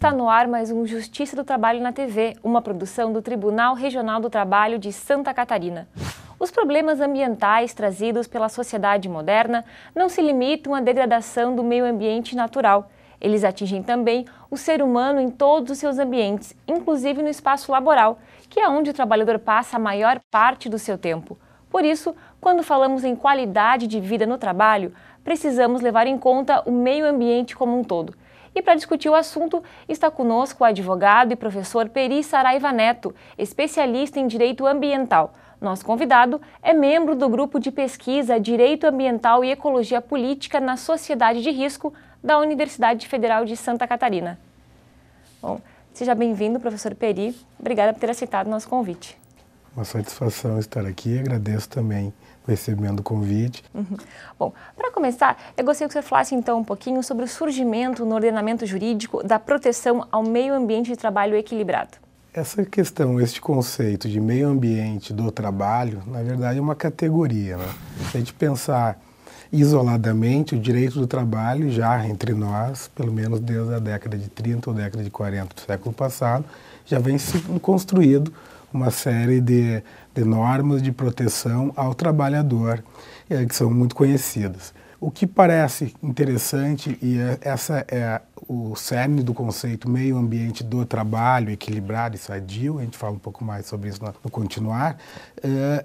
Está no ar mais um Justiça do Trabalho na TV, uma produção do Tribunal Regional do Trabalho de Santa Catarina. Os problemas ambientais trazidos pela sociedade moderna não se limitam à degradação do meio ambiente natural. Eles atingem também o ser humano em todos os seus ambientes, inclusive no espaço laboral, que é onde o trabalhador passa a maior parte do seu tempo. Por isso, quando falamos em qualidade de vida no trabalho, precisamos levar em conta o meio ambiente como um todo. E para discutir o assunto, está conosco o advogado e professor Peri Saraiva Neto, especialista em Direito Ambiental. Nosso convidado é membro do Grupo de Pesquisa Direito Ambiental e Ecologia Política na Sociedade de Risco da Universidade Federal de Santa Catarina. Bom, seja bem-vindo, professor Peri. Obrigada por ter aceitado o nosso convite. Uma satisfação estar aqui. Agradeço também o recebimento do convite. Bom, para começar, eu gostaria que você falasse então um pouquinho sobre o surgimento no ordenamento jurídico da proteção ao meio ambiente de trabalho equilibrado. Essa questão, este conceito de meio ambiente do trabalho, na verdade é uma categoria, né? Se a gente pensar isoladamente, o direito do trabalho já entre nós, pelo menos desde a década de 30 ou década de 40 do século passado, já vem sendo construído uma série de normas de proteção ao trabalhador, que são muito conhecidas. O que parece interessante, e essa é o cerne do conceito meio ambiente do trabalho equilibrado e sadio, a gente fala um pouco mais sobre isso no continuar,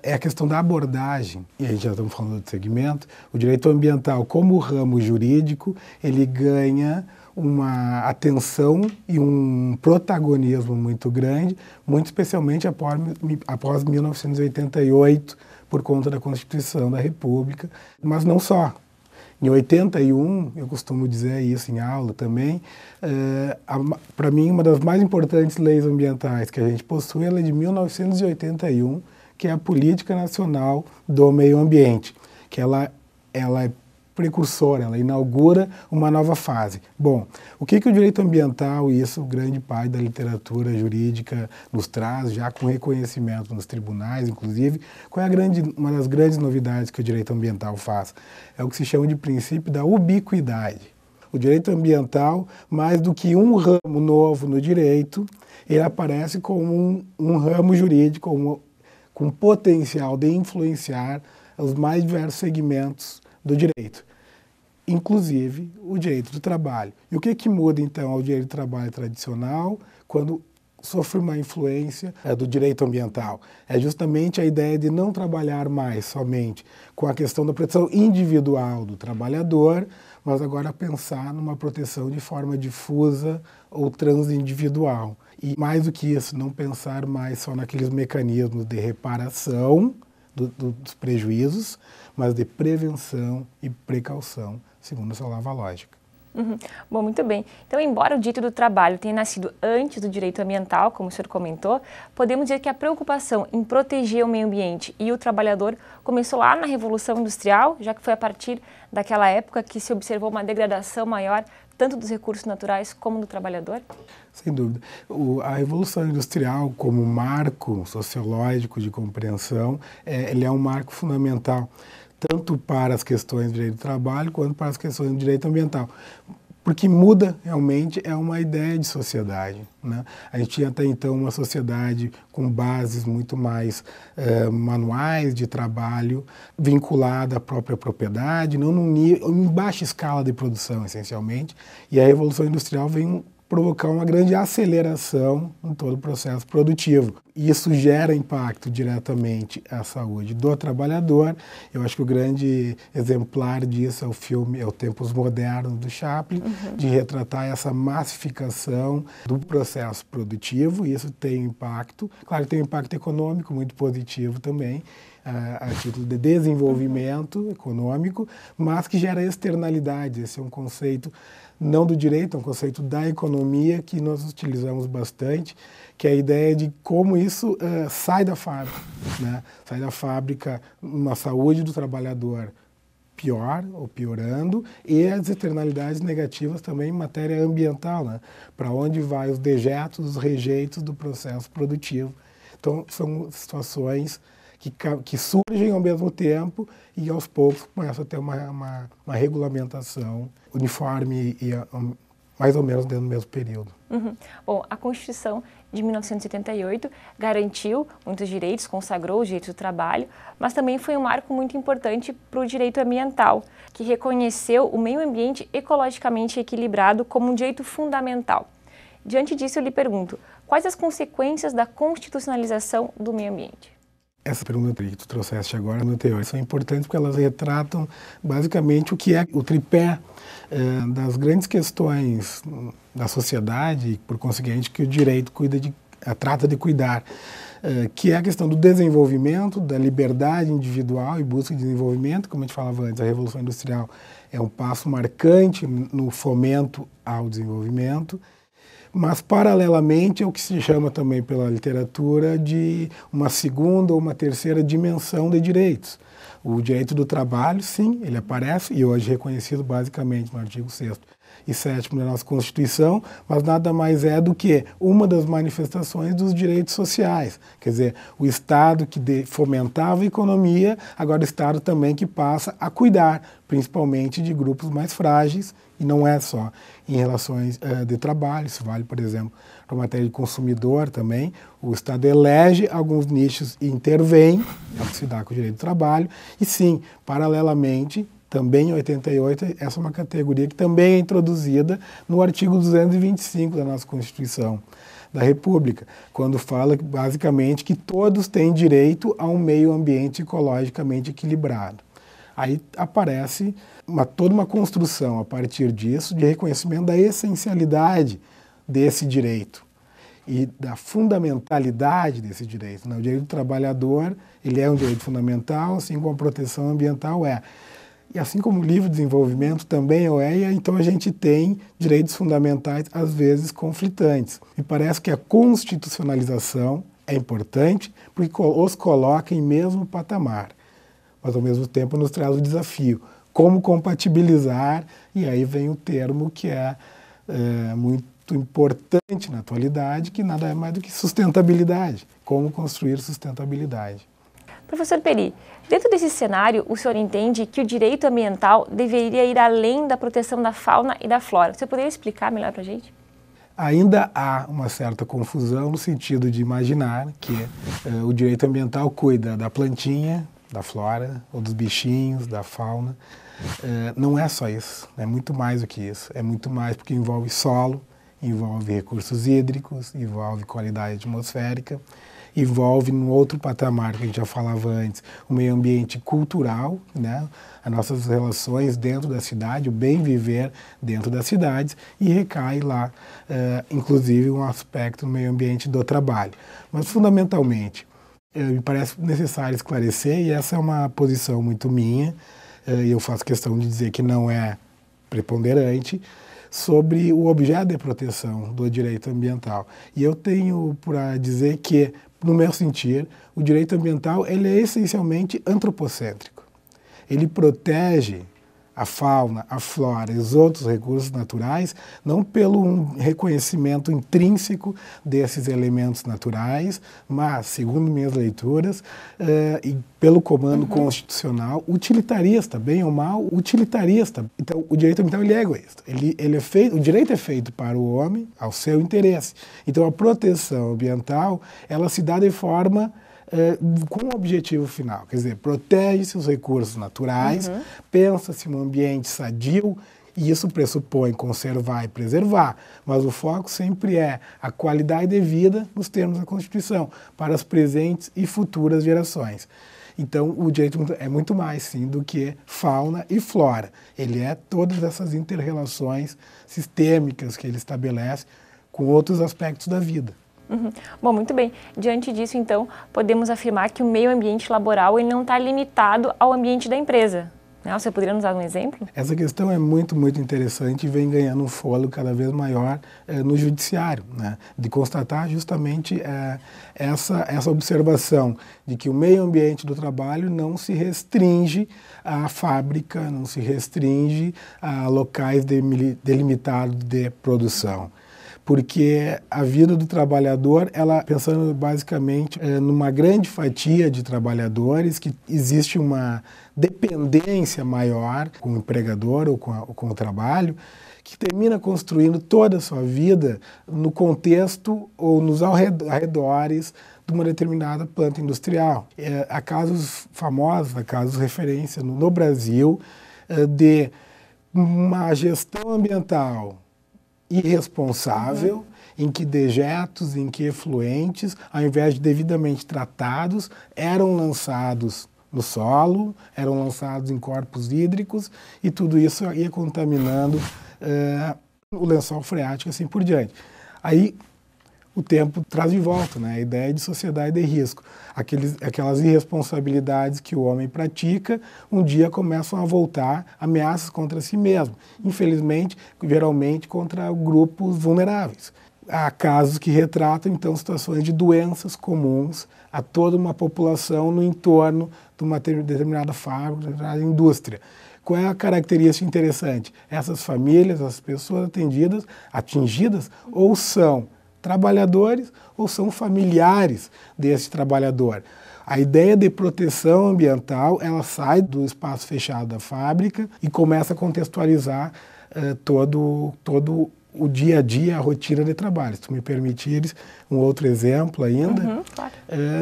é a questão da abordagem, e a gente já estamos falando do segmento, o direito ambiental como ramo jurídico, ele ganha uma atenção e um protagonismo muito grande, muito especialmente após 1988, por conta da Constituição da República, mas não só. Em 81, eu costumo dizer isso em aula também, para mim uma das mais importantes leis ambientais que a gente possui é a lei de 1981, que é a Política Nacional do Meio Ambiente, que ela é precursora, ela inaugura uma nova fase. Bom, o que o direito ambiental, e isso o grande pai da literatura jurídica nos traz, já com reconhecimento nos tribunais, inclusive, qual é uma das grandes novidades que o direito ambiental faz? É o que se chama de princípio da ubiquidade. O direito ambiental, mais do que um ramo novo no direito, ele aparece como um ramo jurídico com potencial de influenciar os mais diversos segmentos do direito, inclusive o direito do trabalho. E o que muda, então, ao direito do trabalho tradicional quando sofre uma influência do direito ambiental? É justamente a ideia de não trabalhar mais somente com a questão da proteção individual do trabalhador, mas agora pensar numa proteção de forma difusa ou transindividual. E mais do que isso, não pensar mais só naqueles mecanismos de reparação dos prejuízos, mas de prevenção e precaução, segundo essa nova lógica. Bom, muito bem. Então, embora o direito do trabalho tenha nascido antes do direito ambiental, como o senhor comentou, podemos dizer que a preocupação em proteger o meio ambiente e o trabalhador começou lá na Revolução Industrial, já que foi a partir daquela época que se observou uma degradação maior tanto dos recursos naturais como do trabalhador? Sem dúvida. A Revolução Industrial, como marco sociológico de compreensão, ele é um marco fundamental, tanto para as questões do direito do trabalho, quanto para as questões do direito ambiental. Porque muda, realmente, é uma ideia de sociedade, né? A gente tinha até então uma sociedade com bases muito mais manuais de trabalho, vinculada à própria propriedade, não em baixa escala de produção, essencialmente, e a Revolução Industrial vem provocar uma grande aceleração em todo o processo produtivo. E isso gera impacto diretamente à saúde do trabalhador. Eu acho que o grande exemplar disso é o filme Tempos Modernos, do Chaplin, de retratar essa massificação do processo produtivo, e isso tem impacto. Claro que tem um impacto econômico muito positivo também, a título de desenvolvimento econômico, mas que gera externalidades. Esse é um conceito não do direito, é um conceito da economia que nós utilizamos bastante, que é a ideia de como isso sai da fábrica, né? Sai da fábrica uma saúde do trabalhador pior ou piorando, e as externalidades negativas também em matéria ambiental, né? Para onde vai os dejetos, os rejeitos do processo produtivo. Então, são situações que surgem ao mesmo tempo e aos poucos começa a ter uma regulamentação uniforme e mais ou menos dentro do mesmo período. Bom, a Constituição de 1988 garantiu muitos direitos, consagrou os direitos do trabalho, mas também foi um marco muito importante para o direito ambiental, que reconheceu o meio ambiente ecologicamente equilibrado como um direito fundamental. Diante disso, eu lhe pergunto, quais as consequências da constitucionalização do meio ambiente? Essa pergunta que tu trouxeste agora no teor são importantes porque elas retratam basicamente o que é o tripé das grandes questões da sociedade e, por conseguinte, que o direito trata de cuidar, que é a questão do desenvolvimento, da liberdade individual e busca de desenvolvimento. Como a gente falava antes, a Revolução Industrial é um passo marcante no fomento ao desenvolvimento. Mas, paralelamente, é o que se chama também pela literatura de uma segunda ou uma terceira dimensão de direitos. O direito do trabalho, sim, ele aparece, e hoje reconhecido basicamente no artigo 6º e 7º da nossa Constituição, mas nada mais é do que uma das manifestações dos direitos sociais. Quer dizer, o Estado que fomentava a economia, agora o Estado também que passa a cuidar, principalmente de grupos mais frágeis, e não é só em relações de trabalho, isso vale, por exemplo, para a matéria de consumidor também. O Estado elege alguns nichos e intervém, é o que se dá com o direito do trabalho, e sim, paralelamente, também em 88, essa é uma categoria que também é introduzida no artigo 225 da nossa Constituição da República, quando fala basicamente que todos têm direito a um meio ambiente ecologicamente equilibrado. Aí aparece toda uma construção a partir disso de reconhecimento da essencialidade desse direito e da fundamentalidade desse direito. O direito do trabalhador, ele é um direito fundamental, assim como a proteção ambiental é. E assim como o livre desenvolvimento também é, então a gente tem direitos fundamentais, às vezes, conflitantes. Me parece que a constitucionalização é importante porque os coloca em mesmo patamar, mas ao mesmo tempo nos traz o desafio. Como compatibilizar, e aí vem o termo que é muito importante na atualidade, que nada é mais do que sustentabilidade. Como construir sustentabilidade. Professor Peri, dentro desse cenário, o senhor entende que o direito ambiental deveria ir além da proteção da fauna e da flora. Você poderia explicar melhor para a gente? Ainda há uma certa confusão no sentido de imaginar que o direito ambiental cuida da plantinha, da flora, ou dos bichinhos, da fauna. Não é só isso, é muito mais do que isso. É muito mais porque envolve solo, envolve recursos hídricos, envolve qualidade atmosférica, envolve num outro patamar que a gente já falava antes, o meio ambiente cultural, né? As nossas relações dentro da cidade, o bem viver dentro das cidades, e recai lá, inclusive, um aspecto do meio ambiente do trabalho. Mas, fundamentalmente, me parece necessário esclarecer, e essa é uma posição muito minha, e eu faço questão de dizer que não é preponderante, sobre o objeto de proteção do direito ambiental. E eu tenho para dizer que, no meu sentir, o direito ambiental ele é essencialmente antropocêntrico. Ele protege a fauna, a flora e os outros recursos naturais, não pelo reconhecimento intrínseco desses elementos naturais, mas, segundo minhas leituras, e pelo comando constitucional, utilitarista, bem ou mal, utilitarista. Então, o direito ambiental ele é egoísta. Ele é feito, o direito é feito para o homem, ao seu interesse. Então, a proteção ambiental, ela se dá de forma com um objetivo final, quer dizer, protege-se os recursos naturais, pensa-se num ambiente sadio, e isso pressupõe conservar e preservar, mas o foco sempre é a qualidade de vida nos termos da Constituição, para as presentes e futuras gerações. Então, o direito é muito mais, sim, do que fauna e flora. Ele é todas essas inter-relações sistêmicas que ele estabelece com outros aspectos da vida. Bom, muito bem. Diante disso, então, podemos afirmar que o meio ambiente laboral ele não está limitado ao ambiente da empresa. Né? Você poderia nos dar um exemplo? Essa questão é muito, muito interessante e vem ganhando um fôlego cada vez maior no judiciário, né? De constatar justamente essa observação de que o meio ambiente do trabalho não se restringe à fábrica, não se restringe a locais delimitados de produção. porque a vida do trabalhador, ela pensando basicamente numa grande fatia de trabalhadores, que existe uma dependência maior com o empregador ou com o trabalho, que termina construindo toda a sua vida no contexto ou nos arredores de uma determinada planta industrial. Há casos famosos, há casos de referência no Brasil de uma gestão ambiental irresponsável, em que dejetos, em que efluentes, ao invés de devidamente tratados, eram lançados no solo, eram lançados em corpos hídricos, e tudo isso ia contaminando o lençol freático, assim por diante. Aí o tempo traz de volta, né, a ideia de sociedade de risco. Aquelas irresponsabilidades que o homem pratica, um dia começam a voltar ameaças contra si mesmo. Infelizmente, geralmente contra grupos vulneráveis. Há casos que retratam, então, situações de doenças comuns a toda uma população no entorno de uma determinada fábrica, de uma determinada indústria. Qual é a característica interessante? Essas famílias, as pessoas atingidas, ou são trabalhadores ou são familiares desse trabalhador. A ideia de proteção ambiental, ela sai do espaço fechado da fábrica e começa a contextualizar todo o dia a dia, a rotina de trabalho. Se tu me permitires um outro exemplo ainda, claro.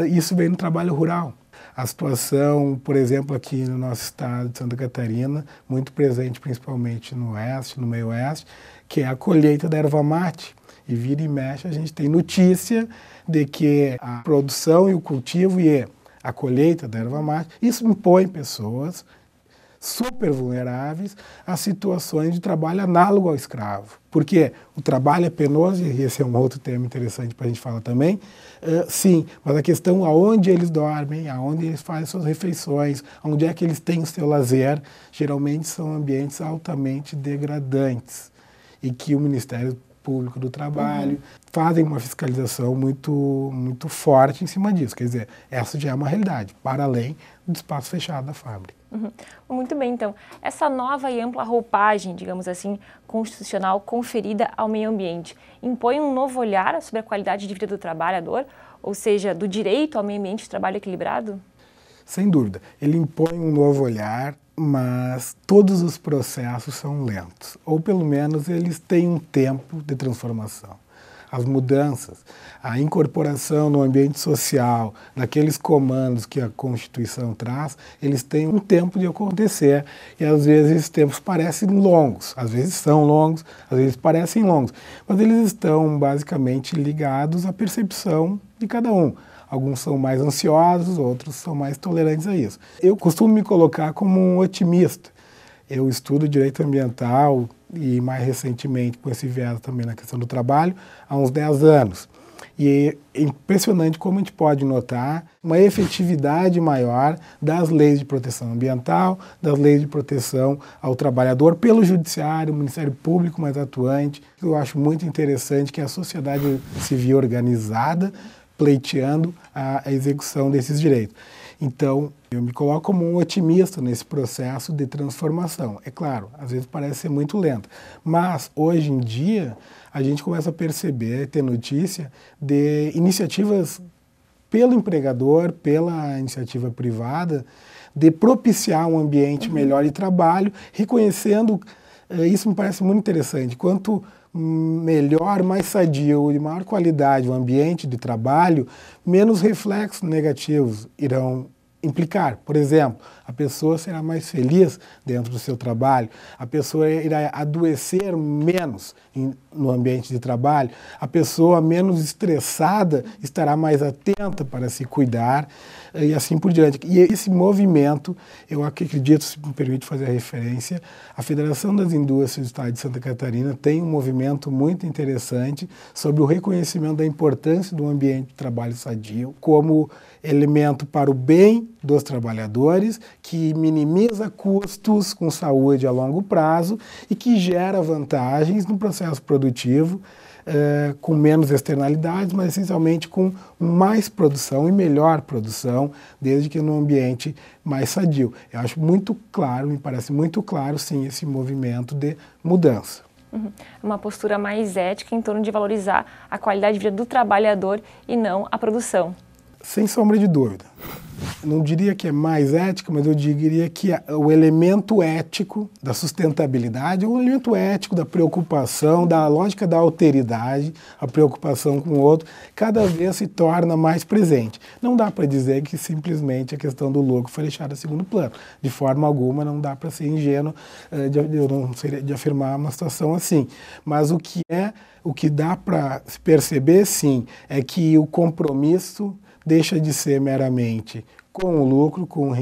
Isso vem no trabalho rural. A situação, por exemplo, aqui no nosso estado de Santa Catarina, muito presente principalmente no oeste, no meio oeste, que é a colheita da erva mate. E vira e mexe a gente tem notícia de que a produção e o cultivo e a colheita da erva mate, isso impõe pessoas super vulneráveis a situações de trabalho análogo ao escravo. Porque o trabalho é penoso, e esse é um outro tema interessante para a gente falar também, sim, mas a questão aonde eles dormem, aonde eles fazem suas refeições, onde é que eles têm o seu lazer, geralmente são ambientes altamente degradantes e que o Ministério Público do Trabalho fazem uma fiscalização muito forte em cima disso. Quer dizer, essa já é uma realidade, para além do espaço fechado da fábrica. Muito bem, então, essa nova e ampla roupagem, digamos assim, constitucional conferida ao meio ambiente, impõe um novo olhar sobre a qualidade de vida do trabalhador, ou seja, do direito ao meio ambiente de trabalho equilibrado? Sem dúvida. Ele impõe um novo olhar, mas todos os processos são lentos, ou pelo menos eles têm um tempo de transformação. As mudanças, a incorporação no ambiente social, daqueles comandos que a Constituição traz, eles têm um tempo de acontecer e às vezes esses tempos parecem longos, às vezes são longos, às vezes parecem longos, mas eles estão basicamente ligados à percepção de cada um. Alguns são mais ansiosos, outros são mais tolerantes a isso. Eu costumo me colocar como um otimista. Eu estudo direito ambiental e mais recentemente com esse viés também na questão do trabalho há uns 10 anos. E é impressionante como a gente pode notar uma efetividade maior das leis de proteção ambiental, das leis de proteção ao trabalhador pelo Judiciário, o Ministério Público mais atuante. Eu acho muito interessante que a sociedade civil organizada pleiteando a execução desses direitos. Então, eu me coloco como um otimista nesse processo de transformação. É claro, às vezes parece ser muito lento, mas hoje em dia a gente começa a perceber, ter notícia de iniciativas pelo empregador, pela iniciativa privada, de propiciar um ambiente melhor de trabalho, reconhecendo, isso me parece muito interessante, quanto melhor, mais sadio, de maior qualidade o ambiente de trabalho, menos reflexos negativos irão implicar. Por exemplo, a pessoa será mais feliz dentro do seu trabalho, a pessoa irá adoecer menos no ambiente de trabalho, a pessoa menos estressada estará mais atenta para se cuidar e assim por diante. E esse movimento, eu acredito, se me permite fazer a referência, a Federação das Indústrias do Estado de Santa Catarina tem um movimento muito interessante sobre o reconhecimento da importância do ambiente de trabalho sadio como elemento para o bem dos trabalhadores, que minimiza custos com saúde a longo prazo e que gera vantagens no processo produtivo, com menos externalidades, mas essencialmente com mais produção e melhor produção, desde que num ambiente mais sadio. Eu acho muito claro, me parece muito claro, sim, esse movimento de mudança. Uma postura mais ética em torno de valorizar a qualidade de vida do trabalhador e não a produção. Sem sombra de dúvida. Não diria que é mais ética, mas eu diria que o elemento ético da sustentabilidade, o elemento ético da preocupação, da lógica da alteridade, a preocupação com o outro, cada vez se torna mais presente. Não dá para dizer que simplesmente a questão do lucro foi deixada a segundo plano. De forma alguma, não dá para ser ingênuo de afirmar uma situação assim. Mas o que dá para se perceber, sim, é que o compromisso deixa de ser meramente com o lucro, com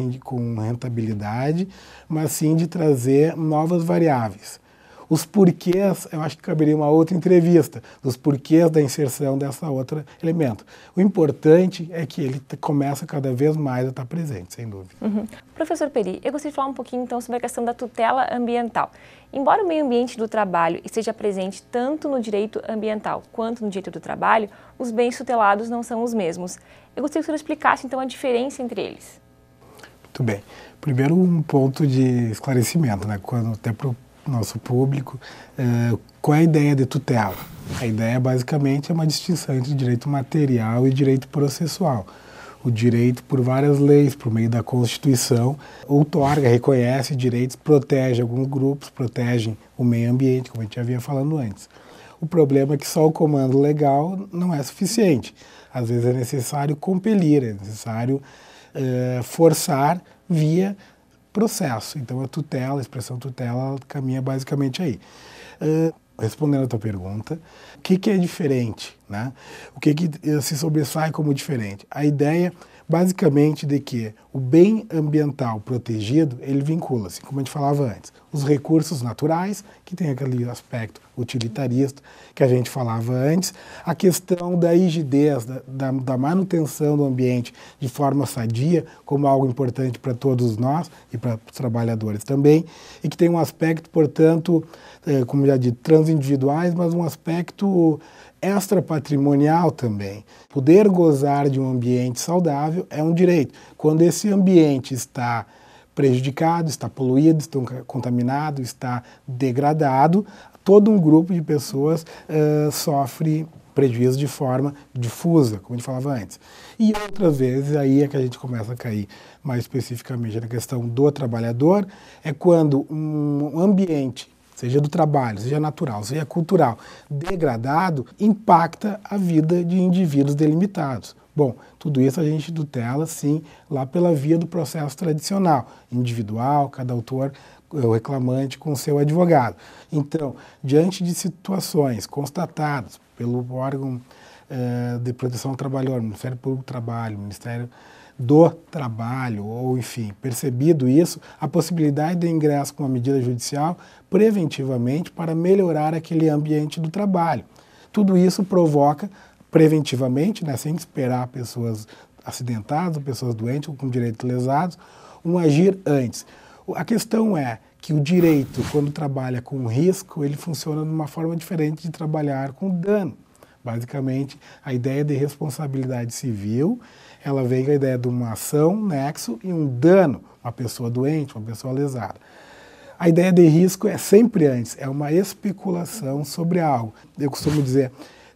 rentabilidade, mas sim de trazer novas variáveis. Os porquês, eu acho que caberia uma outra entrevista, dos porquês da inserção dessa outra elemento. O importante é que ele começa cada vez mais a estar presente, sem dúvida. Professor Peri, eu gostaria de falar um pouquinho então sobre a questão da tutela ambiental. Embora o meio ambiente do trabalho esteja presente tanto no direito ambiental quanto no direito do trabalho, os bens tutelados não são os mesmos. Eu gostaria que o senhor explicasse então a diferença entre eles. Muito bem. Primeiro, um ponto de esclarecimento, né? Até para o nosso público, qual é a ideia de tutela? A ideia basicamente é uma distinção entre direito material e direito processual. O direito, por várias leis, por meio da Constituição, outorga, reconhece direitos, protege alguns grupos, protegem o meio ambiente, como a gente já vinha falando antes. O problema é que só o comando legal não é suficiente. Às vezes é necessário compelir, é necessário forçar via processo. Então a tutela, a expressão tutela, caminha basicamente aí. Respondendo a tua pergunta, o que é diferente, né? O que se sobressai como diferente? A ideia, basicamente, de que o bem ambiental protegido, ele vincula-se, como a gente falava antes, os recursos naturais, que tem aquele aspecto utilitarista que a gente falava antes, a questão da rigidez, da manutenção do ambiente de forma sadia, como algo importante para todos nós e para os trabalhadores também, e que tem um aspecto, portanto, como já disse, transindividuais, mas um aspecto extrapatrimonial também. Poder gozar de um ambiente saudável é um direito. Quando esse ambiente está prejudicado, está poluído, está contaminado, está degradado, todo um grupo de pessoas sofre prejuízo de forma difusa, como a gente falava antes. E outras vezes, aí é que a gente começa a cair mais especificamente na questão do trabalhador, é quando um ambiente, seja do trabalho, seja natural, seja cultural, degradado, impacta a vida de indivíduos delimitados. Bom, tudo isso a gente tutela, sim, lá pela via do processo tradicional, individual, cada autor, o reclamante com o seu advogado. Então, diante de situações constatadas pelo órgão de proteção ao trabalhador, Ministério Público do Trabalho, Ministério do Trabalho, ou enfim, percebido isso, a possibilidade de ingresso com uma medida judicial preventivamente para melhorar aquele ambiente do trabalho. Tudo isso provoca preventivamente, né, sem esperar pessoas acidentadas, ou pessoas doentes ou com direitos lesados, um agir antes. A questão é que o direito, quando trabalha com risco, ele funciona de uma forma diferente de trabalhar com dano. Basicamente, a ideia de responsabilidade civil, ela vem com a ideia de uma ação, nexo, e um dano, uma pessoa doente, uma pessoa lesada. A ideia de risco é sempre antes, é uma especulação sobre algo. Eu costumo dizer,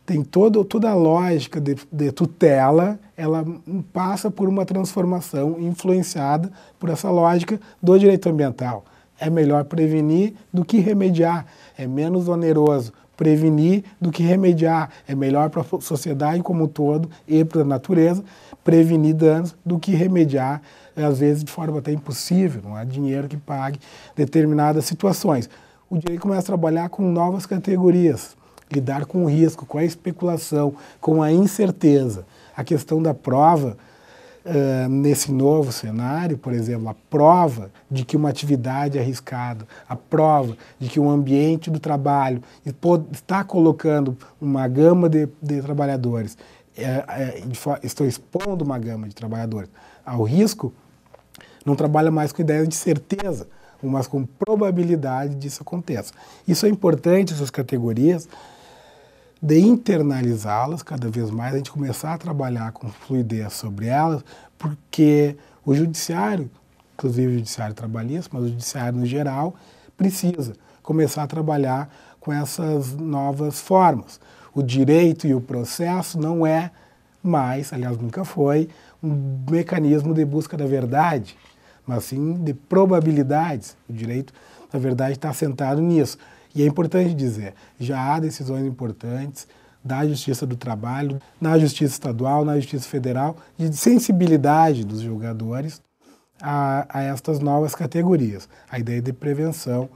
tem toda a lógica de tutela, ela passa por uma transformação influenciada por essa lógica do direito ambiental. É melhor prevenir do que remediar, é menos oneroso prevenir do que remediar, é melhor para a sociedade como um todo e para a natureza prevenir danos do que remediar, às vezes de forma até impossível, não há dinheiro que pague determinadas situações. O direito começa a trabalhar com novas categorias, lidar com o risco, com a especulação, com a incerteza. A questão da prova, nesse novo cenário, por exemplo, a prova de que uma atividade é arriscada, a prova de que um ambiente do trabalho está colocando uma gama de trabalhadores, estou expondo uma gama de trabalhadores ao risco, não trabalha mais com ideia de certeza, mas com probabilidade disso aconteça. Isso é importante, essas categorias, de internalizá-las cada vez mais, a gente começar a trabalhar com fluidez sobre elas, porque o judiciário, inclusive o judiciário trabalhista, mas o judiciário no geral, precisa começar a trabalhar com essas novas formas. O direito e o processo não é mais, aliás, nunca foi, um mecanismo de busca da verdade, mas sim de probabilidades. O direito, na verdade, está assentado nisso. E é importante dizer, já há decisões importantes da Justiça do Trabalho, na Justiça Estadual, na Justiça Federal, de sensibilidade dos julgadores a estas novas categorias. A ideia de prevenção,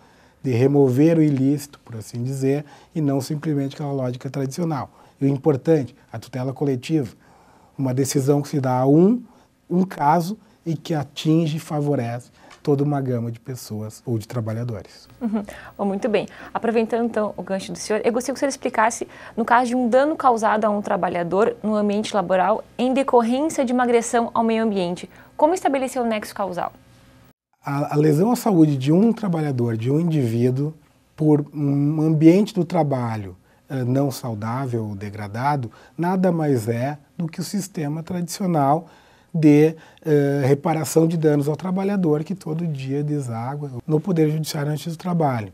de remover o ilícito, por assim dizer, e não simplesmente aquela lógica tradicional. E o importante, a tutela coletiva, uma decisão que se dá a um caso e que atinge e favorece toda uma gama de pessoas ou de trabalhadores. Bom, muito bem. Aproveitando então o gancho do senhor, eu gostaria que o senhor explicasse, no caso de um dano causado a um trabalhador no ambiente laboral em decorrência de uma agressão ao meio ambiente, como estabelecer o nexo causal? A lesão à saúde de um trabalhador, de um indivíduo, por um ambiente do trabalho não saudável ou degradado, nada mais é do que o sistema tradicional de reparação de danos ao trabalhador que todo dia deságua no Poder Judiciário na Justiça do Trabalho.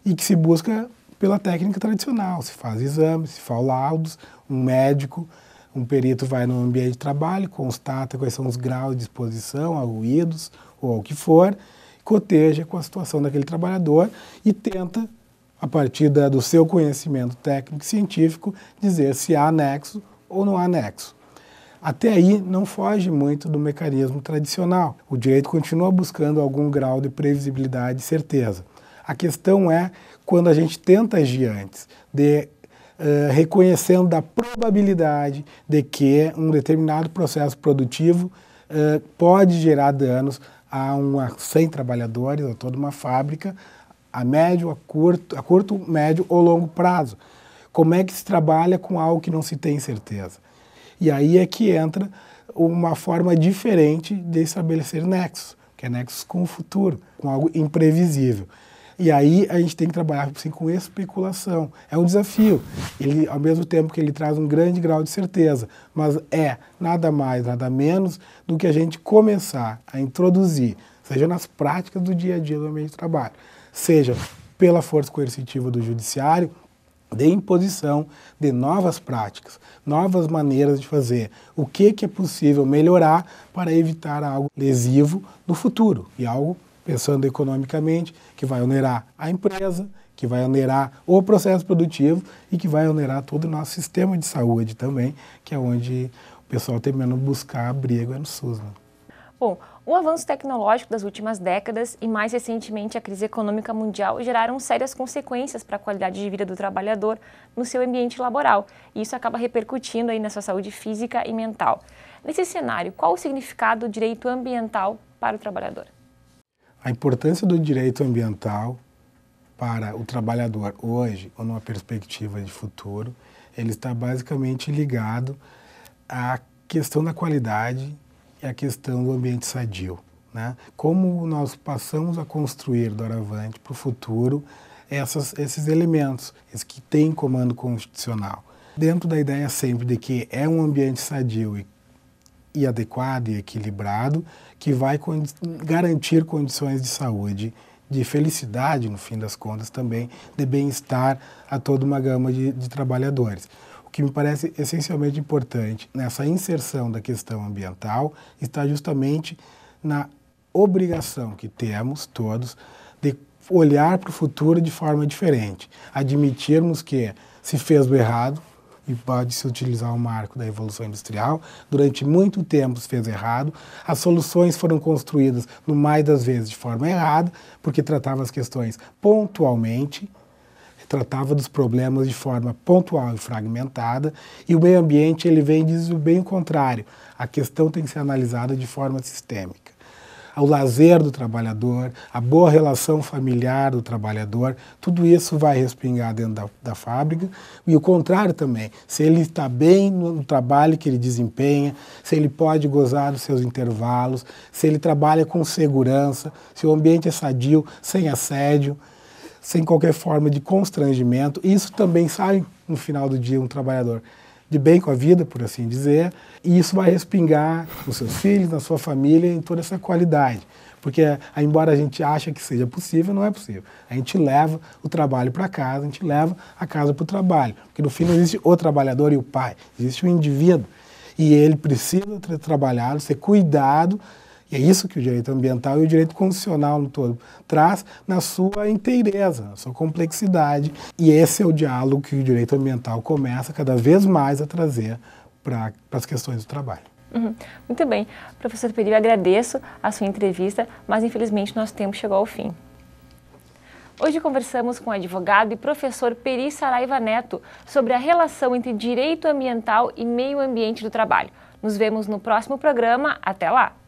E que se busca pela técnica tradicional, se faz exames, se faz laudos, um médico, um perito vai no ambiente de trabalho, constata quais são os graus de exposição a ruídos ou ao que for, coteja com a situação daquele trabalhador e tenta, a partir do seu conhecimento técnico e científico, dizer se há nexo ou não há nexo. Até aí não foge muito do mecanismo tradicional. O direito continua buscando algum grau de previsibilidade e certeza. A questão é quando a gente tenta agir antes, reconhecendo a probabilidade de que um determinado processo produtivo pode gerar danos a 100 trabalhadores, a toda uma fábrica, a médio, a curto, médio ou longo prazo. Como é que se trabalha com algo que não se tem certeza? E aí é que entra uma forma diferente de estabelecer nexos, que é nexos com o futuro, com algo imprevisível. E aí a gente tem que trabalhar assim, com especulação. É um desafio. Ele, ao mesmo tempo que ele traz um grande grau de certeza, mas é nada mais, nada menos do que a gente começar a introduzir, seja nas práticas do dia a dia do ambiente de trabalho, seja pela força coercitiva do judiciário, de imposição de novas práticas, novas maneiras de fazer. O que é possível melhorar para evitar algo lesivo no futuro e algo, pensando economicamente, que vai onerar a empresa, que vai onerar o processo produtivo e que vai onerar todo o nosso sistema de saúde também, que é onde o pessoal termina buscar abrigo no SUS. Né? Bom, o avanço tecnológico das últimas décadas e mais recentemente a crise econômica mundial geraram sérias consequências para a qualidade de vida do trabalhador no seu ambiente laboral e isso acaba repercutindo aí na sua saúde física e mental. Nesse cenário, qual o significado do direito ambiental para o trabalhador? A importância do direito ambiental para o trabalhador hoje, ou numa perspectiva de futuro, ele está basicamente ligado à questão da qualidade e à questão do ambiente sadio. Né? Como nós passamos a construir doravante para o futuro esses elementos, esses que têm comando constitucional. Dentro da ideia sempre de que é um ambiente sadio e adequado e equilibrado, que vai garantir condições de saúde, de felicidade, no fim das contas, também, de bem-estar a toda uma gama de trabalhadores. O que me parece essencialmente importante nessa inserção da questão ambiental está justamente na obrigação que temos todos de olhar para o futuro de forma diferente, admitirmos que se fez o errado, e pode-se utilizar o marco da Revolução Industrial, durante muito tempo se fez errado, as soluções foram construídas, no mais das vezes, de forma errada, porque tratava as questões pontualmente, tratava dos problemas de forma pontual e fragmentada, e o meio ambiente ele vem e diz bem o contrário, a questão tem que ser analisada de forma sistêmica. O lazer do trabalhador, a boa relação familiar do trabalhador, tudo isso vai respingar dentro da fábrica. E o contrário também, se ele está bem no trabalho que ele desempenha, se ele pode gozar dos seus intervalos, se ele trabalha com segurança, se o ambiente é sadio, sem assédio, sem qualquer forma de constrangimento, isso também sai, no final do dia, um trabalhador de bem com a vida, por assim dizer, e isso vai respingar nos seus filhos, na sua família, em toda essa qualidade. Porque, embora a gente ache que seja possível, não é possível. A gente leva o trabalho para casa, a gente leva a casa para o trabalho. Porque no fim não existe o trabalhador e o pai, existe o indivíduo. E ele precisa ser trabalhado, ser cuidado. E é isso que o direito ambiental e o direito constitucional no todo traz na sua inteireza, na sua complexidade. E esse é o diálogo que o direito ambiental começa cada vez mais a trazer para as questões do trabalho. Muito bem. Professor Peri, eu agradeço a sua entrevista, mas infelizmente nosso tempo chegou ao fim. Hoje conversamos com o advogado e professor Peri Saraiva Neto sobre a relação entre direito ambiental e meio ambiente do trabalho. Nos vemos no próximo programa. Até lá!